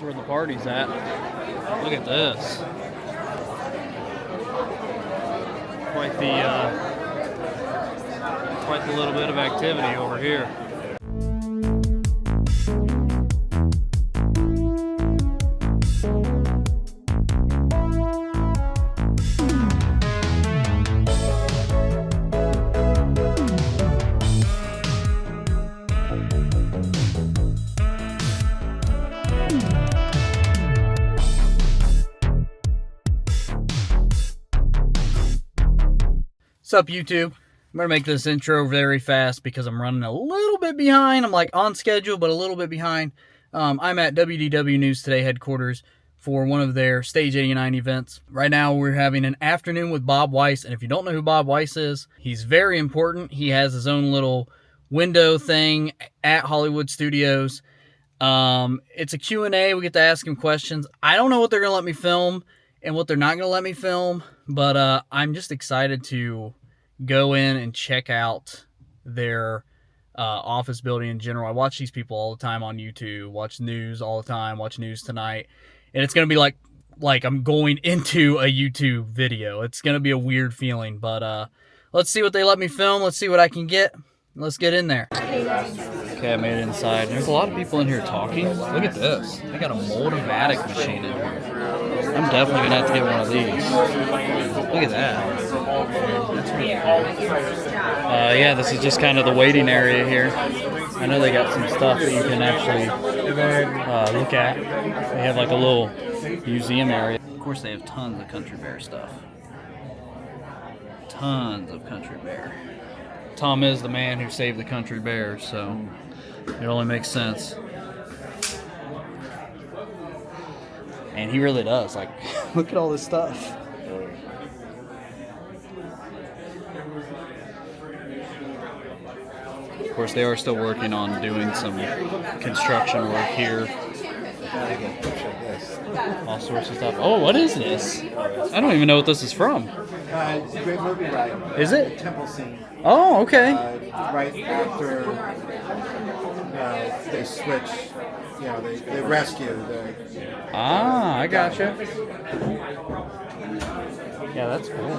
where the party's at. Look at this. Quite the little bit of activity over here. What's up, YouTube? I'm going to make this intro very fast because I'm running a little bit behind. I'm like on schedule, but a little bit behind. I'm at WDW News Today headquarters for one of their Stage 89 events. Right now, we're having an afternoon with Bob Weis. And if you don't know who Bob Weis is, he's very important. He has his own little window thing at Hollywood Studios. It's a Q&A. We get to ask him questions. I don't know what they're going to let me film and what they're not going to let me film, but I'm just excited to go in and check out their office building in general. I watch these people all the time on YouTube, watch news all the time, watch News Tonight, and it's going to be like I'm going into a YouTube video. It's going to be a weird feeling, but let's see what they let me film. Let's see what I can get. Let's get in there. Okay, I made it inside. There's a lot of people in here talking. Look at this. They got a Mold-O-Matic machine in here. I'm definitely going to have to get one of these. Look at that. That's really cool. Yeah, this is just kind of the waiting area here. I know they got some stuff that you can actually look at. They have like a little museum area. Of course, they have tons of Country Bear stuff. Tons of Country Bear. Tom is the man who saved the Country Bears, so it only makes sense. And he really does. Like, look at all this stuff. Of course, they are still working on doing some construction work here. All sorts of stuff. Oh, what is this? I don't even know what this is from. It's a great movie ride. Is it? Temple scene. Oh, okay. Right after they switch, they rescue the... I gotcha. Yeah, that's cool.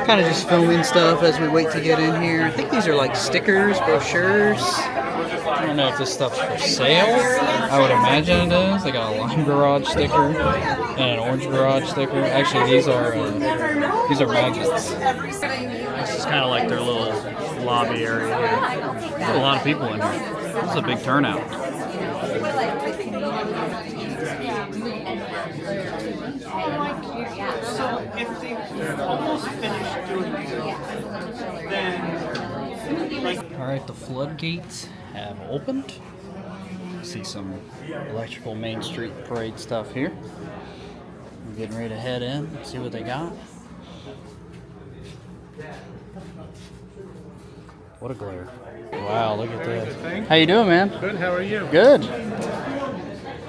Kind of just filming stuff as we wait to get in here. I think these are like stickers, brochures. I don't know if this stuff's for sale. I would imagine it is. They got a Lime Garage sticker and an Orange Garage sticker. Actually, these are magnets. This is kind of like their little lobby area here. There's a lot of people in here. This is a big turnout. So if they almost finished doing it, then Alright, the floodgates have opened. See some electrical Main Street Parade stuff here. We're getting ready to head in, see what they got. What a glare. Wow, look at this. How you doing, man? Good, how are you? Good.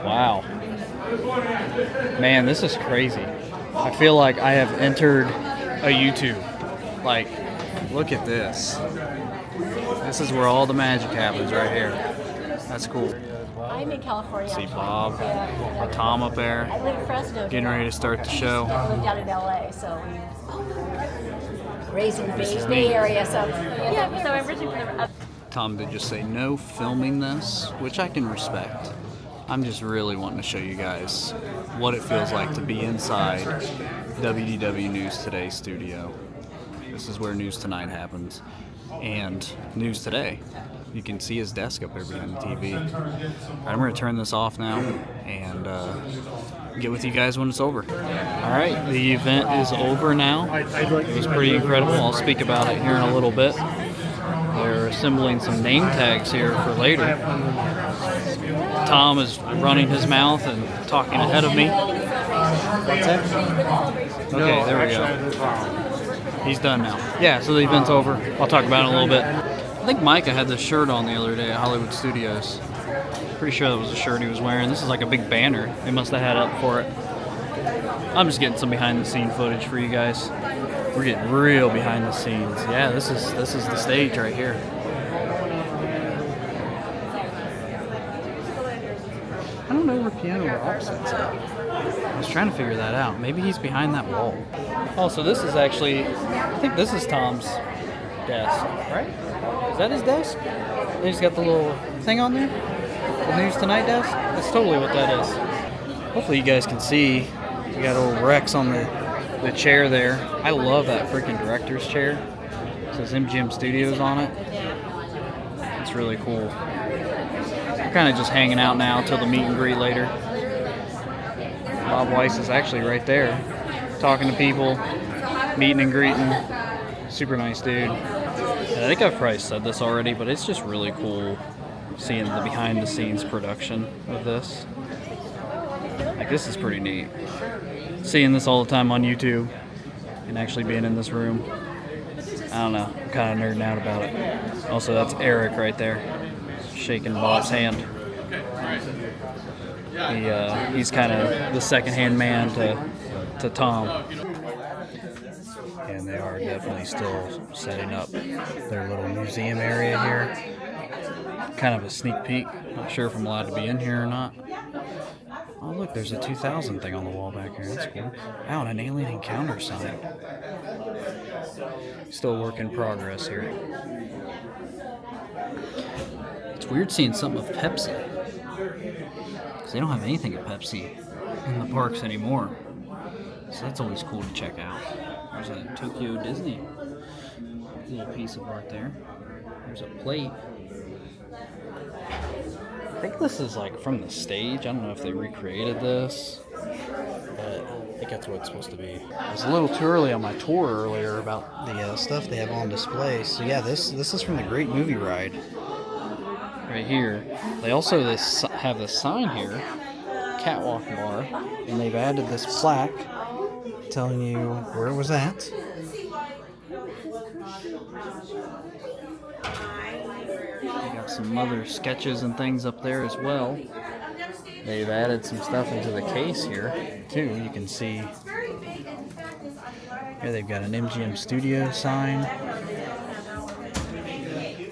Wow. Man, this is crazy. I feel like I have entered a YouTube. Like, look at this. This is where all the magic happens right here. That's cool. I'm in California. See Bob, Tom up there, I live in Fresno. getting ready to start the show. I live down in LA, so we raised in the Bay Area. So yeah, so I'm originally from Tom did just say no filming this, which I can respect. I'm just really wanting to show you guys what it feels like to be inside WDW News Today studio. This is where News Tonight happens. And News Today, you can see his desk up there behind the TV. All right, I'm going to turn this off now and get with you guys when it's over. All right, the event is over now. It was pretty incredible. I'll speak about it here in a little bit. They're assembling some name tags here for later. Tom is running his mouth and talking ahead of me. What's that? Okay, there we go. He's done now. Yeah, so the event's over. I'll talk about it in a little bit. I think Micah had this shirt on the other day at Hollywood Studios. Pretty sure that was the shirt he was wearing. This is like a big banner they must have had up for it. I'm just getting some behind the scene footage for you guys. We're getting real behind the scenes. Yeah, this is the stage right here. I don't know where Piano Robson's at. I was trying to figure that out. Maybe he's behind that wall. Oh, so this is actually, I think this is Tom's desk, right? Is that his desk? And he's got the little thing on there? The News Tonight desk? That's totally what that is. Hopefully you guys can see. We got old Rex on the chair there. I love that freaking director's chair. It says MGM Studios on it. It's really cool. We're kind of just hanging out now till the meet and greet later. Bob Weis is actually right there, talking to people, meeting and greeting. Super nice dude. And I think I've probably said this already, but it's just really cool seeing the behind the scenes production of this. Like, this is pretty neat. Seeing this all the time on YouTube and actually being in this room. I don't know, I'm kind of nerding out about it. Also, that's Eric right there, shaking Bob's hand. He's kind of the second-hand man to Tom. And they are definitely still setting up their little museum area here. Kind of a sneak peek. Not sure if I'm allowed to be in here or not. Oh, look, there's a 2000 thing on the wall back here. That's cool. Wow, and an alien encounter sign. Still work in progress here. It's weird seeing something of Pepsi. Because they don't have anything of Pepsi in the parks anymore. So that's always cool to check out. There's a Tokyo Disney little piece of art there. There's a plate. I think this is like from the stage. I don't know if they recreated this, but I think that's what it's supposed to be. I was a little too early on my tour earlier about the stuff they have on display. So yeah, this is from the Great Movie Ride right here. They also have this sign here, Catwalk Bar, and they've added this plaque telling you where it was at. Some other sketches and things up there as well. They've added some stuff into the case here too. You can see here they've got an MGM Studio sign,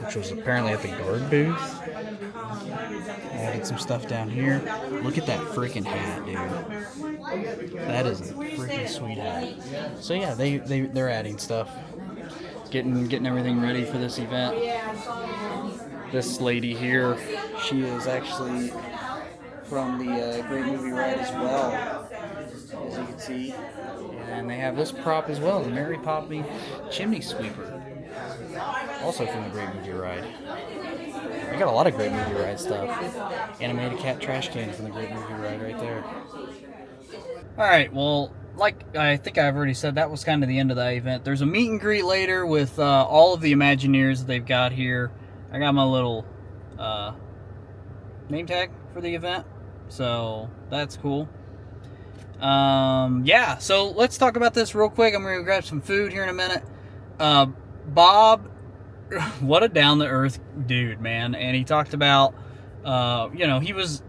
which was apparently at the guard booth. Added some stuff down here. Look at that freaking hat, dude. That is a freaking sweet hat. So yeah, they're adding stuff, getting everything ready for this event. This lady here, she is actually from the Great Movie Ride as well, as you can see. And they have this prop as well, the Mary Poppins chimney sweeper, also from the Great Movie Ride. They got a lot of Great Movie Ride stuff. Animated cat trash can from the Great Movie Ride right there. Alright, well, like I think I've already said, that was kind of the end of the event. There's a meet and greet later with all of the Imagineers that they've got here. I got my little name tag for the event, so that's cool. Yeah, so let's talk about this real quick. I'm going to grab some food here in a minute. Bob, what a down-to-earth dude, man. And he talked about, you know, he was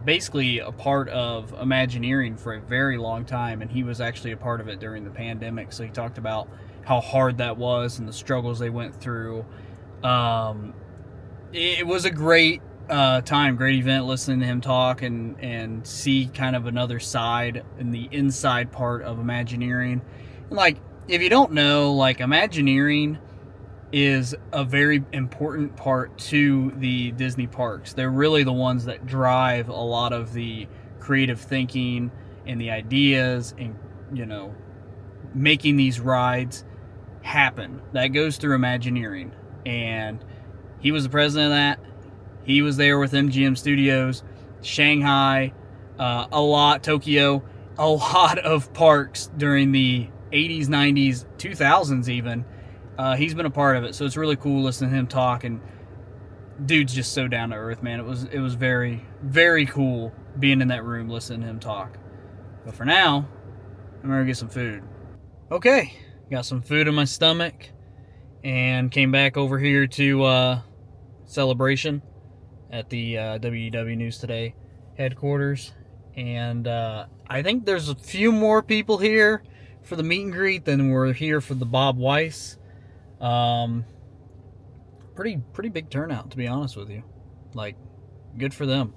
basically a part of Imagineering for a very long time, and he was actually a part of it during the pandemic. So he talked about how hard that was and the struggles they went through. It was a great time, great event, listening to him talk and see kind of another side and the inside part of Imagineering. And like, if you don't know, like, Imagineering is a very important part to the Disney parks. They're really the ones that drive a lot of the creative thinking and the ideas and, you know, making these rides happen. That goes through Imagineering. And he was the president of that. He was there with MGM Studios, Shanghai, Tokyo, a lot of parks during the 80s, 90s, 2000s even. He's been a part of it, so it's really cool listening to him talk. And dude's just so down to earth, man. It was very, very cool being in that room listening to him talk. But for now, I'm gonna get some food. Okay, got some food in my stomach. And came back over here to Celebration at the WDW News Today headquarters. And I think there's a few more people here for the meet and greet than were here for the Bob Weis. Pretty big turnout, to be honest with you. Like, good for them.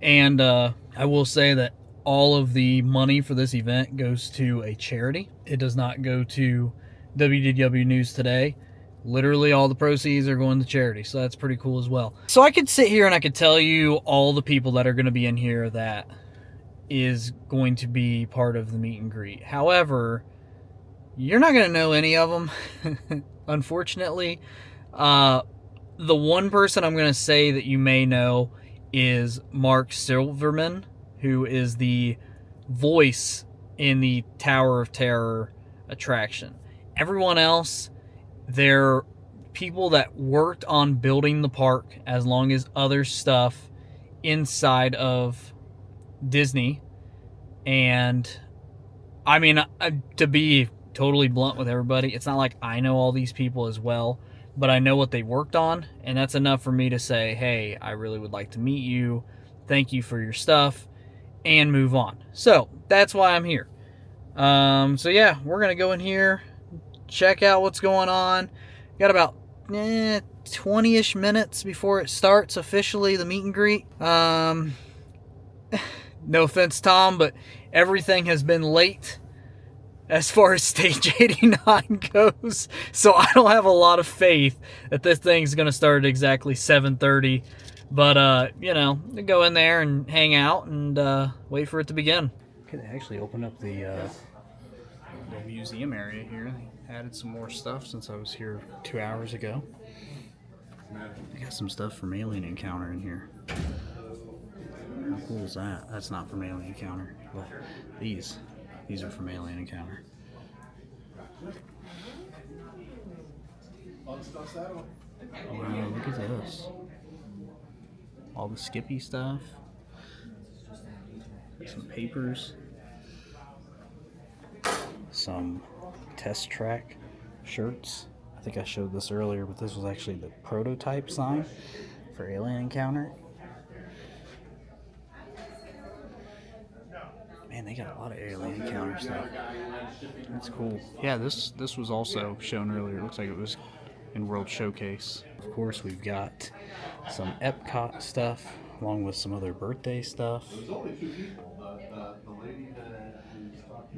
And I will say that all of the money for this event goes to a charity. It does not go to WDW News Today. Literally all the proceeds are going to charity, so that's pretty cool as well. So I could sit here and I could tell you all the people that are going to be in here that is going to be part of the meet and greet. However, you're not going to know any of them, unfortunately. The one person I'm going to say that you may know is Mark Silverman, who is the voice in the Tower of Terror attraction. Everyone else, they're people that worked on building the park as long as other stuff inside of Disney. And I mean, to be totally blunt with everybody, it's not like I know all these people as well, but I know what they worked on, and that's enough for me to say, hey, I really would like to meet you, thank you for your stuff, and move on. So that's why I'm here. So yeah, we're gonna go in here, check out what's going on. Got about 20-ish minutes before it starts officially, the meet and greet. No offense, Tom, but everything has been late as far as Stage 89 goes, so I don't have a lot of faith that this thing's gonna start at exactly 7:30. But you know, go in there and hang out and wait for it to begin. Okay, they actually opened up the museum area here. They added some more stuff since I was here 2 hours ago. They got some stuff from Alien Encounter in here. How cool is that? That's not from Alien Encounter. Well, these are from Alien Encounter. Wow, look at this. All the Skippy stuff. Some papers. Some test track shirts. I think I showed this earlier, but this was actually the prototype sign for Alien Encounter. Man, they got a lot of Alien Encounter stuff. That's cool. Yeah, this was also shown earlier. It looks like it was in World Showcase. Of course, we've got some Epcot stuff, along with some other birthday stuff. Look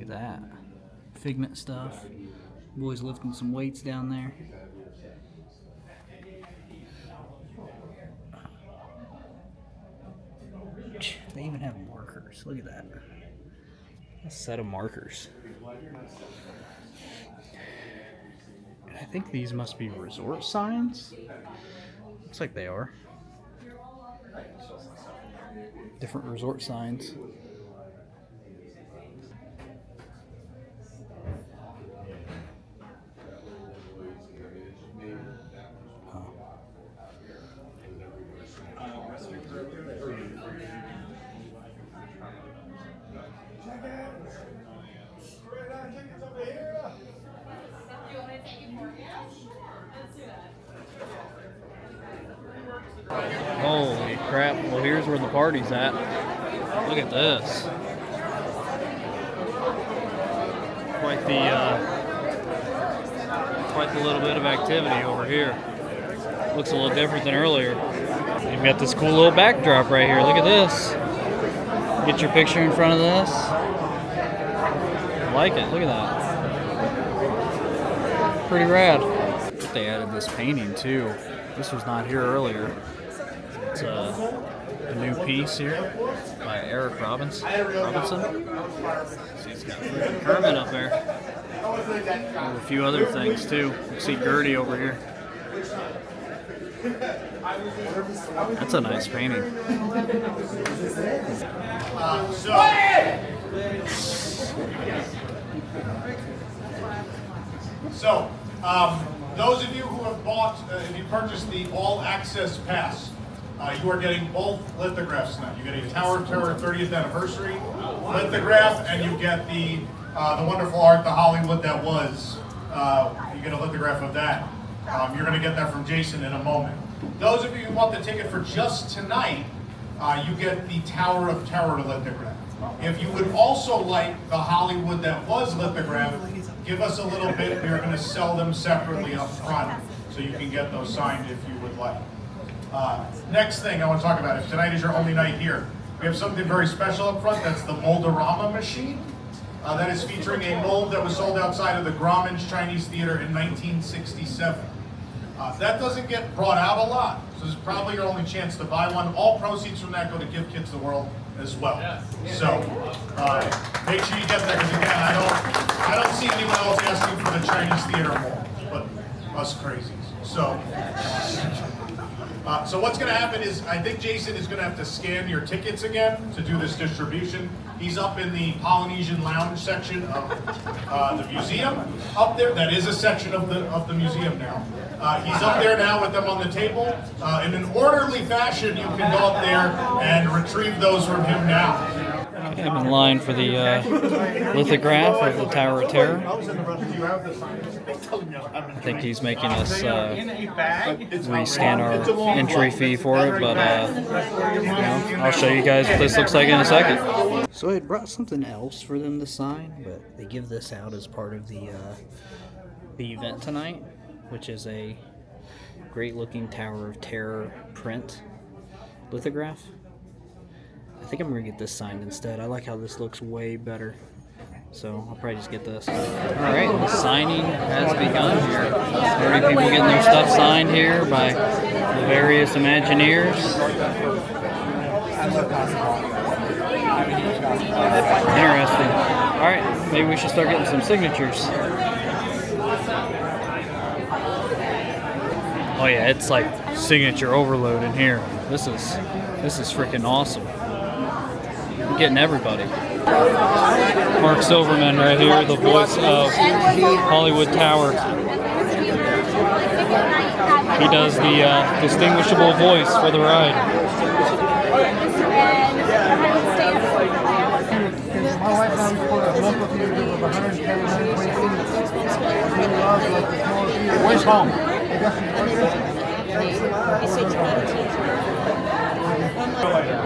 at that. Figment stuff. Boys lifting some weights down there. They even have markers. Look at that. A set of markers. And I think these must be resort signs. Looks like they are. Different resort signs. Holy crap, well here's where the party's at. Look at this. Quite the little bit of activity over here. Looks a little different than earlier. You've got this cool little backdrop right here. Look at this. Get your picture in front of this. I like it, look at that. Pretty rad. They added this painting too. This was not here earlier. It's a new piece here by Eric Robinson. See, he's got Kermit up there. And a few other things too. You can see Gertie over here. That's a nice painting. So, those of you who have bought, if you purchased the All Access Pass, you are getting both lithographs now. You get a Tower of Terror 30th Anniversary lithograph, and you get the wonderful art, the Hollywood That Was. You get a lithograph of that. You're going to get that from Jason in a moment. Those of you who bought the ticket for just tonight, you get the Tower of Terror lithograph. If you would also like the Hollywood That Was lithograph, give us a little bit. We are going to sell them separately up front, so you can get those signed if you would like. Next thing I want to talk about, if tonight is your only night here, we We have something very special up front. That's the Mold-A-Rama machine. That is featuring a mold that was sold outside of the Grauman's Chinese Theater in 1967. That doesn't get brought out a lot, so this is probably your only chance to buy one. All proceeds from that go to Give Kids the World as well. So make sure you get that, because again, I don't see anyone else asking for the Chinese Theater mold, but us crazies. So what's going to happen is, I think Jason is going to have to scan your tickets again to do this distribution. He's up in the Polynesian Lounge section of the museum. Up there, that is a section of the museum now. He's up there now with them on the table. In an orderly fashion, you can go up there and retrieve those from him now. I'm in line for the lithograph of the Tower of Terror. I think he's making us rescan our entry fee for it, but I'll show you guys what this looks like in a second. So I brought something else for them to sign, but they give this out as part of the event tonight, which is a great-looking Tower of Terror print lithograph. I think I'm going to get this signed instead. I like how this looks way better. So I'll probably just get this. Alright, the signing has begun here. Already people getting their stuff signed here by the various Imagineers. Interesting. Alright, maybe we should start getting some signatures. Oh yeah, it's like signature overload in here. This is freaking awesome. I'm getting everybody. Mark Silverman right here, the voice of Hollywood Tower. He does the distinguishable voice for the ride. My wife has a local theater of 110, 120 Where's home?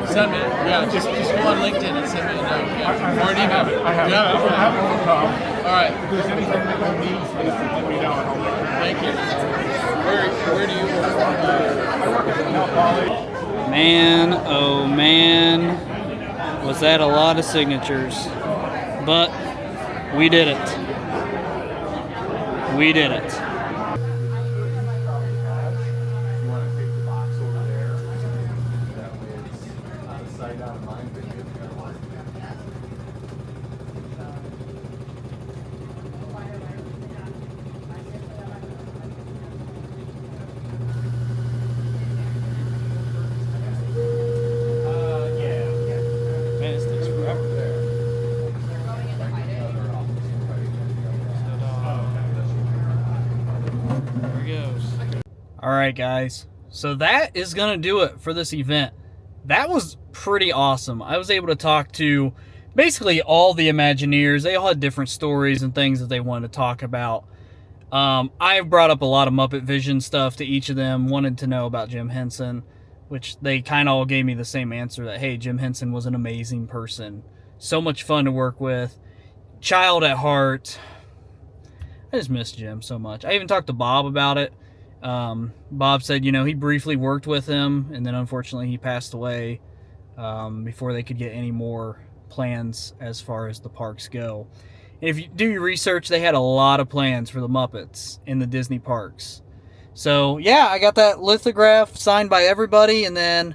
Send me, yeah, just go on LinkedIn and send me a note. Yeah. Or do you have it? I have it. I have it from Tom. All right. If there's anything that I need for that, let me know and I'll make it. Thank you. Where do you work? I work at Cal Poly. Man, oh man, was that a lot of signatures. But we did it. We did it. Alright guys, so that is going to do it for this event. That was pretty awesome. I was able to talk to basically all the Imagineers. They all had different stories and things that they wanted to talk about. I brought up a lot of Muppet Vision stuff to each of them, wanted to know about Jim Henson, which they kind of all gave me the same answer that, hey, Jim Henson was an amazing person. So much fun to work with. Child at heart. I just miss Jim so much. I even talked to Bob about it. Bob said, you know, he briefly worked with him, and then unfortunately he passed away before they could get any more plans as far as the parks go. And if you do your research, they had a lot of plans for the Muppets in the Disney parks. So yeah, I got that lithograph signed by everybody, and then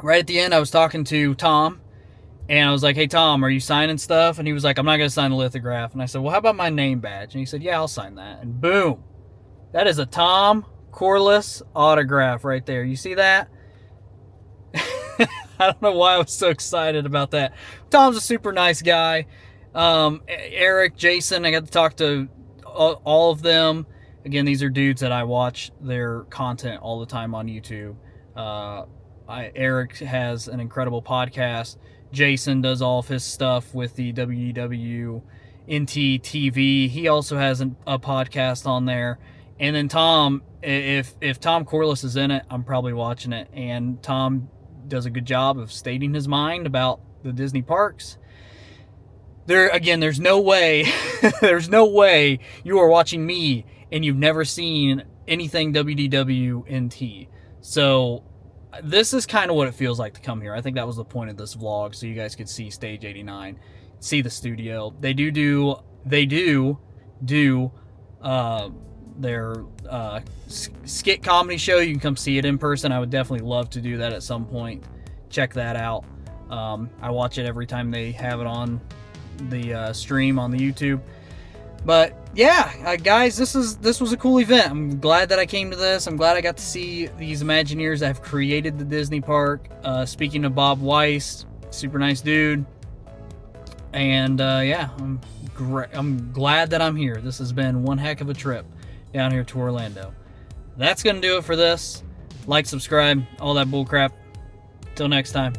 right at the end I was talking to Tom, and I was like, hey Tom, are you signing stuff? And he was like, I'm not going to sign the lithograph. And I said, well, how about my name badge? And he said, yeah, I'll sign that. And boom, that is a Tom Corliss autograph right there. You see that? I don't know why I was so excited about that. Tom's a super nice guy. Eric, Jason, I got to talk to all of them. Again, these are dudes that I watch their content all the time on YouTube. Eric has an incredible podcast. Jason does all of his stuff with the WDW NT TV. He also has a podcast on there. And then Tom, if Tom Corliss is in it, I'm probably watching it. And Tom does a good job of stating his mind about the Disney parks. There's no way, there's no way you are watching me and you've never seen anything WDW NT. So this is kind of what it feels like to come here. I think that was the point of this vlog, so you guys could see Stage 89, see the studio. They do their skit comedy show. You can come see it in person. I would definitely love to do that at some point. Check that out. I watch it every time they have it on the stream on the YouTube. But yeah, guys, this was a cool event. I'm glad that I came to this. I'm glad I got to see these Imagineers that have created the Disney park. Speaking of Bob Weis, super nice dude. And yeah, I'm glad that I'm here. This has been one heck of a trip down here to Orlando. That's gonna do it for this. Like, subscribe, all that bull crap. Till next time.